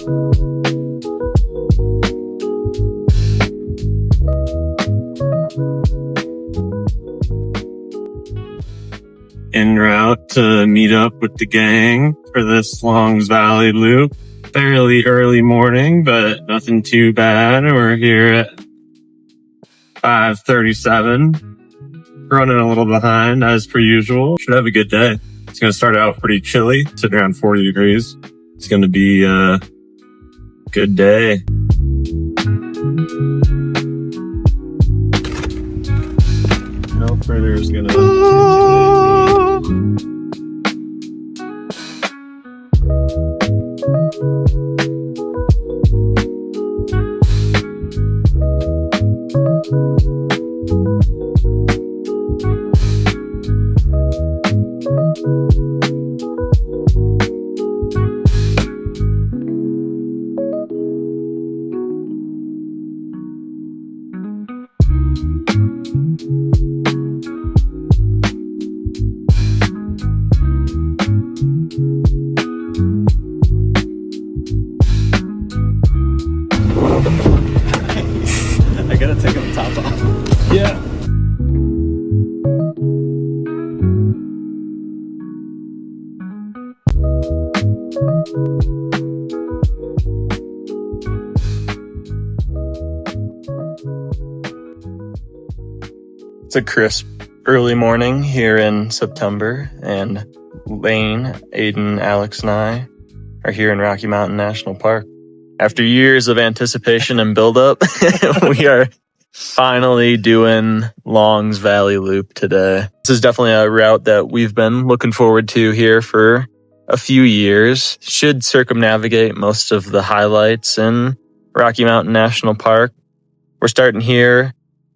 En route to meet up with the gang for this Longs Valley loop. Fairly early morning, but nothing too bad. We're here at 5:37. Running a little behind as per usual. Should have a good day. It's going to start out pretty chilly, sitting around 40 degrees. It's going to be a good day. No further is going to... I gotta take the top off. Yeah. It's a crisp early morning here in September, and Lane, Aidan, Alex, and I are here in Rocky Mountain National Park. After years of anticipation and buildup, we are finally doing Longs Valley Loop today. This is definitely a route that we've been looking forward to here for a few years. Should circumnavigate most of the highlights in Rocky Mountain National Park. We're starting here,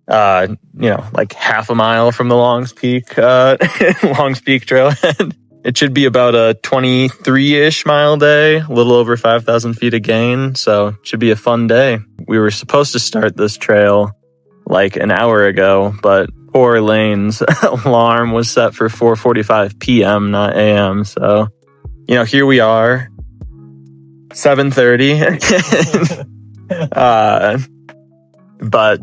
like half a mile from the Longs Peak trailhead. It should be about a 23-ish mile day, a little over 5,000 feet of gain, so it should be a fun day. We were supposed to start this trail like an hour ago, but poor Lane's alarm was set for 4:45 p.m., not a.m., so, here we are, 7:30. But,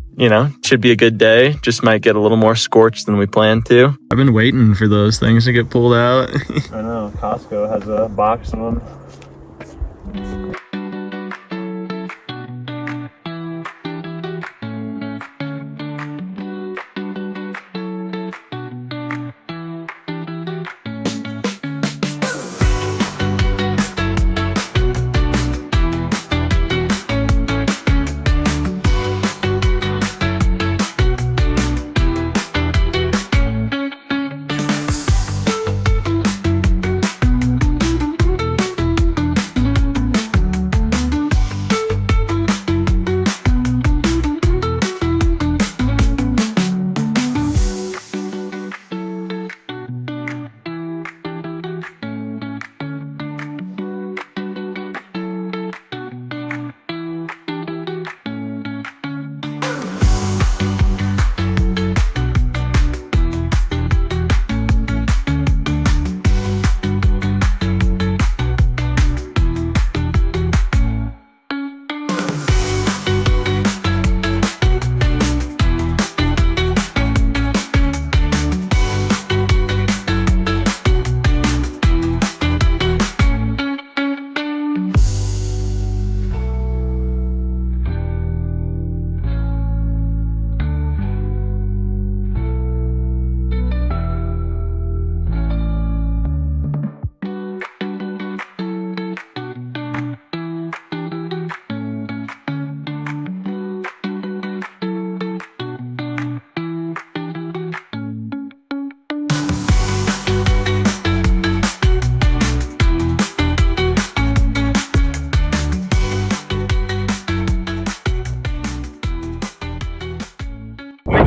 should be a good day. Just might get a little more scorched than we planned to. I've been waiting for those things to get pulled out. I know, Costco has a box of them.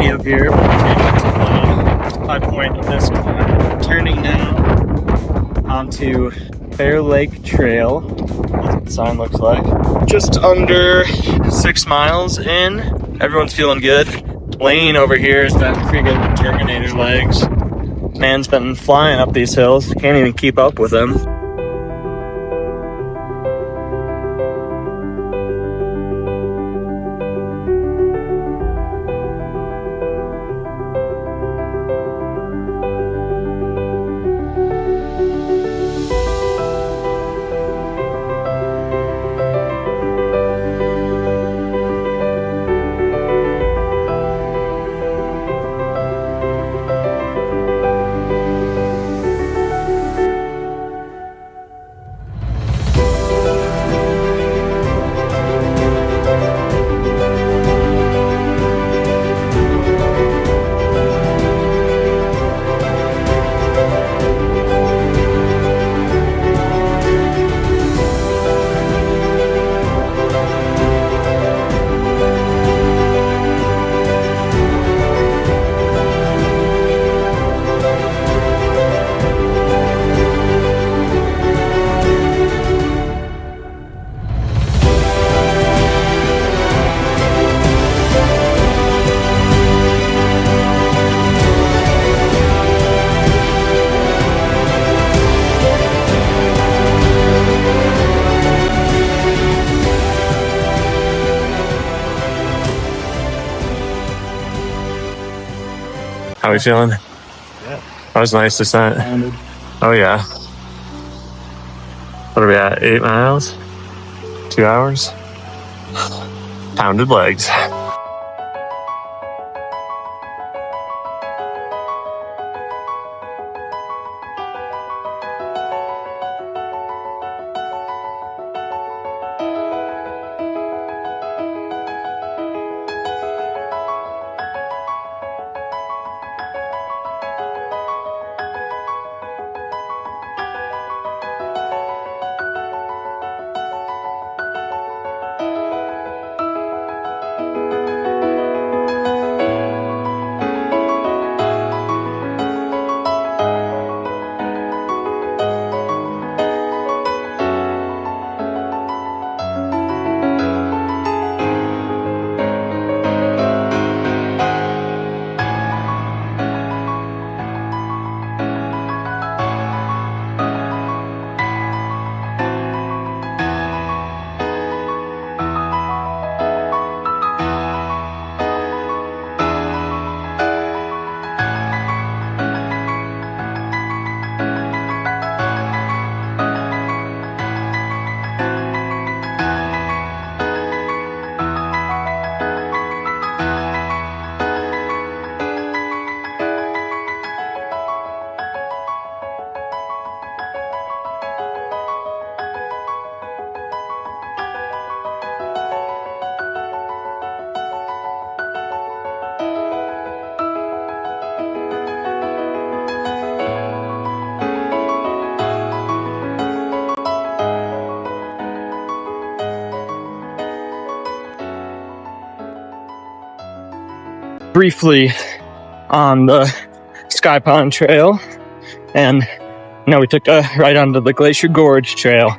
Up here, high point of this climb. Turning now onto Bear Lake Trail. That's what the sign looks like. Just under 6 miles in. Everyone's feeling good. Lane over here has got freaking Terminator legs. Man's been flying up these hills. Can't even keep up with him. How are we feeling? Yeah. That was nice descent. Oh yeah. What are we at? 8 miles? 2 hours? Pounded legs. Briefly on the Sky Pond Trail, and now we took a ride onto the Glacier Gorge Trail.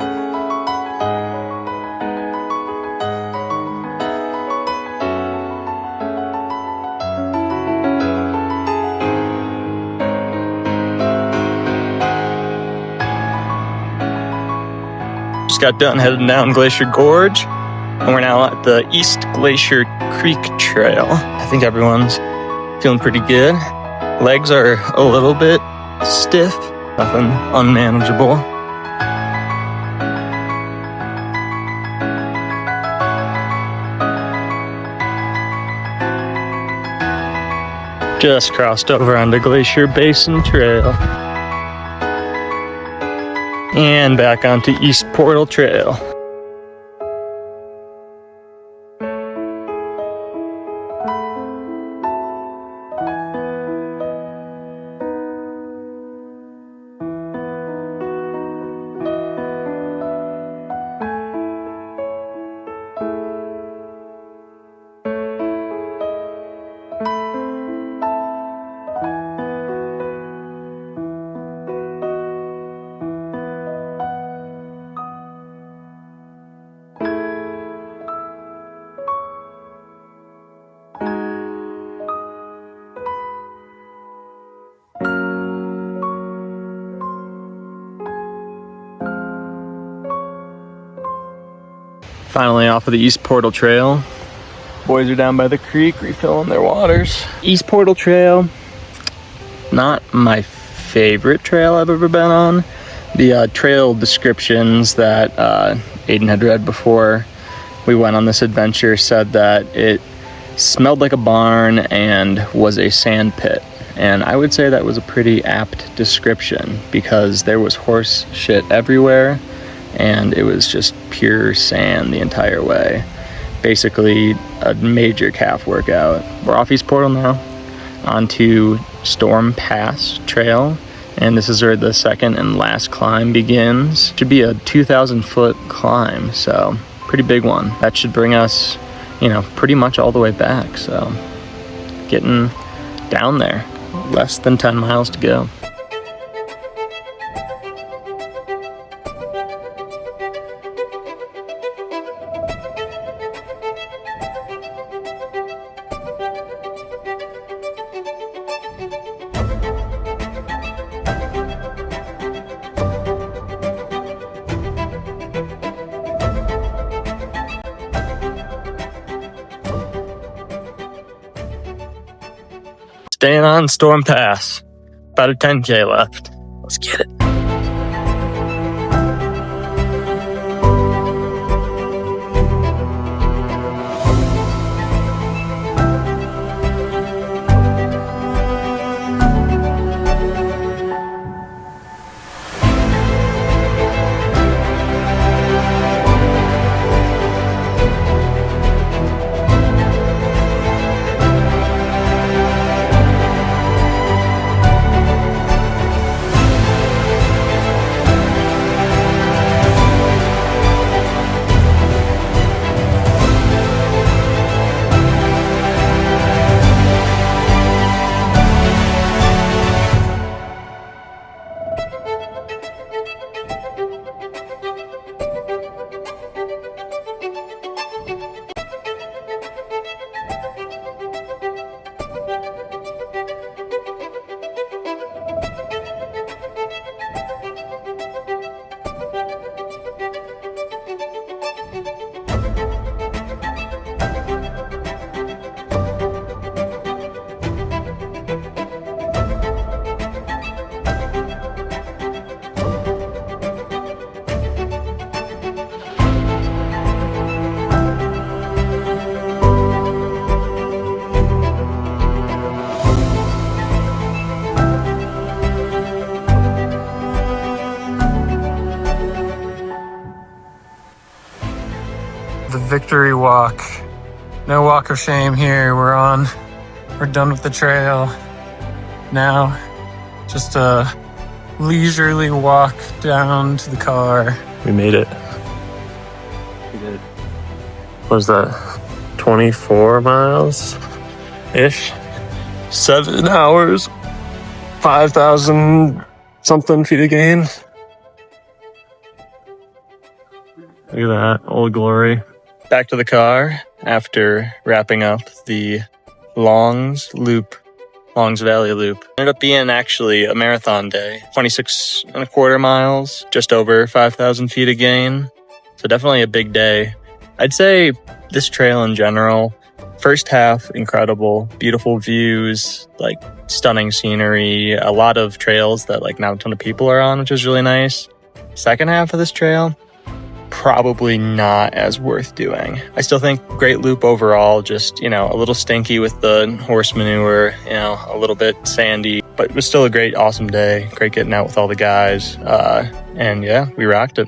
Just got done heading down Glacier Gorge, and we're now at the East Glacier Creek Trail. I think everyone's feeling pretty good. Legs are a little bit stiff, nothing unmanageable. Just crossed over onto Glacier Basin Trail. And back onto East Portal Trail. Finally off of the East Portal Trail. Boys are down by the creek refilling their waters. East Portal Trail, not my favorite trail I've ever been on. The trail descriptions that Aidan had read before we went on this adventure said that it smelled like a barn and was a sand pit. And I would say that was a pretty apt description because there was horse shit everywhere and it was just pure sand the entire way. Basically a major calf workout. We're off East Portal now, onto Storm Pass Trail, and this is where the second and last climb begins. Should be a 2,000 foot climb, so pretty big one. That should bring us, pretty much all the way back, so getting down there. Less than 10 miles to go. Staying on Storm Pass. About a 10K left. Let's get it. The victory walk. No walk of shame here. We're done with the trail. Now, just a leisurely walk down to the car. We made it. We did. What was that? 24 miles-ish? 7 hours, 5,000 something feet of gain. Look at that, Old Glory. Back to the car after wrapping up the Longs Valley Loop. Ended up being actually a marathon day. 26.25 miles, just over 5,000 feet of gain. So definitely a big day. I'd say this trail in general, first half, incredible, beautiful views, like stunning scenery, a lot of trails that like not a ton of people are on, which is really nice. Second half of this trail, probably not as worth doing. I still think great loop overall, just, a little stinky with the horse manure, a little bit sandy, but it was still a great, awesome day. Great getting out with all the guys. And yeah, we rocked it.